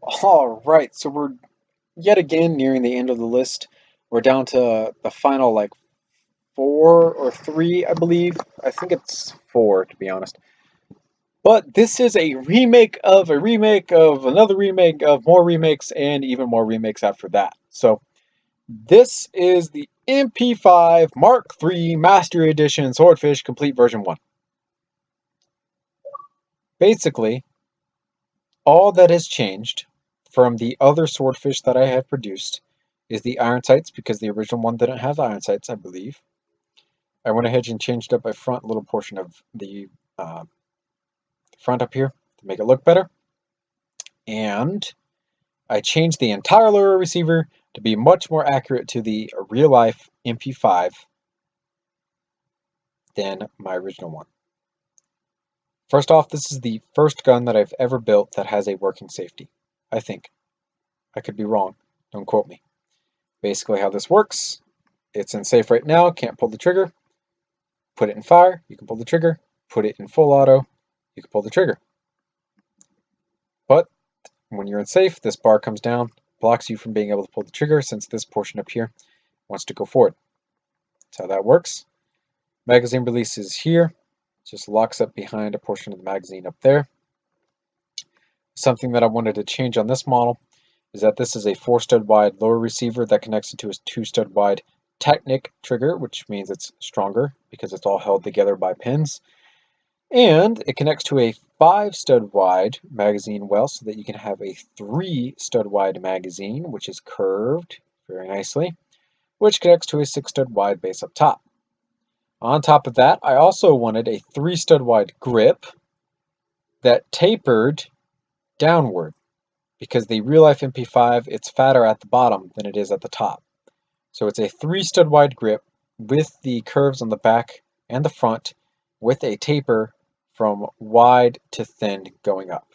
All right, so we're yet again nearing the end of the list. We're down to the final like four or three, I believe. I think it's four, to be honest. But this is a remake of a remake of another remake of more remakes and even more remakes after that. So this is the MP5 Mark III Master Edition Swordfish Complete Version 1. Basically, all that has changed from the other swordfish that I have produced is the iron sights, because the original one didn't have iron sights, I believe. I went ahead and changed up a front little portion of the front up here to make it look better. And I changed the entire lower receiver to be much more accurate to the real-life MP5 than my original one. First off, this is the first gun that I've ever built that has a working safety, I think. I could be wrong. Don't quote me. Basically how this works, it's in safe right now, can't pull the trigger. Put it in fire, you can pull the trigger. Put it in full auto, you can pull the trigger. But when you're in safe, this bar comes down, blocks you from being able to pull the trigger since this portion up here wants to go forward. That's how that works. Magazine release is here. Just locks up behind a portion of the magazine up there. Something that I wanted to change on this model is that this is a 4-stud wide lower receiver that connects into a 2-stud wide Technic trigger, which means it's stronger because it's all held together by pins. And it connects to a 5-stud wide magazine well so that you can have a 3-stud wide magazine, which is curved very nicely, which connects to a 6-stud wide base up top. On top of that, I also wanted a 3-stud wide grip that tapered downward, because the real-life MP5, it's fatter at the bottom than it is at the top. So it's a 3-stud wide grip with the curves on the back and the front with a taper from wide to thin going up.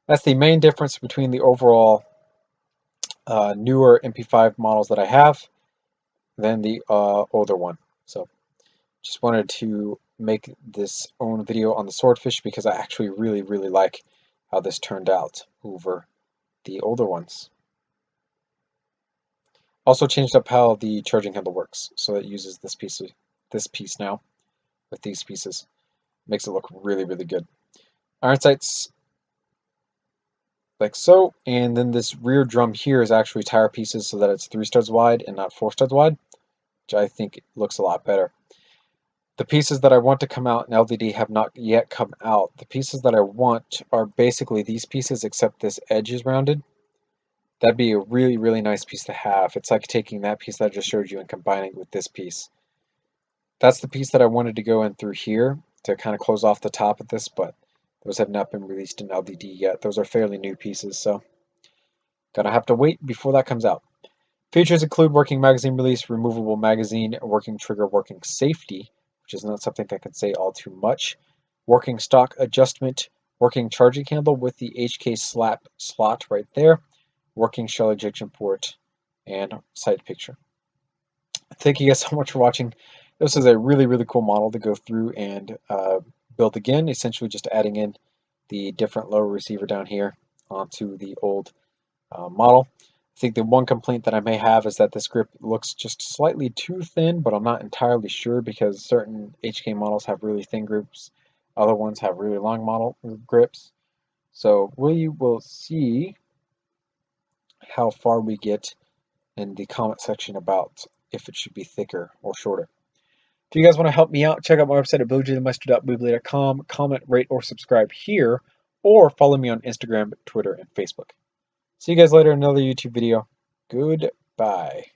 That's the main difference between the overall newer MP5 models that I have than the older one. So just wanted to make this own video on the swordfish because I actually really like how this turned out over the older ones. Also changed up how the charging handle works, so it uses this piece now with these pieces. Makes it look really good. Iron sights like so, and then this rear drum here is actually tire pieces so that it's 3 studs wide and not 4 studs wide, which I think looks a lot better. The pieces that I want to come out in LVD have not yet come out. The pieces that I want are basically these pieces, except this edge is rounded. That'd be a really nice piece to have. It's like taking that piece that I just showed you and combining it with this piece. That's the piece that I wanted to go in through here to kind of close off the top of this, but those have not been released in LVD yet. Those are fairly new pieces, so gonna have to wait before that comes out. Features include working magazine release, removable magazine, working trigger, working safety, which is not something I can say all too much, working stock adjustment, working charging handle with the HK slot right there, working shell ejection port, and sight picture. Thank you guys so much for watching. This is a really cool model to go through and build again, essentially just adding in the different lower receiver down here onto the old model. I think the one complaint that I may have is that this grip looks just slightly too thin, but I'm not entirely sure because certain HK models have really thin grips, other ones have really long model grips. So we will see how far we get in the comment section about if it should be thicker or shorter. If you guys want to help me out, check out my website at bluejaythemeister.weebly.com, comment, rate, or subscribe here, or follow me on Instagram, Twitter, and Facebook. See you guys later in another YouTube video. Goodbye.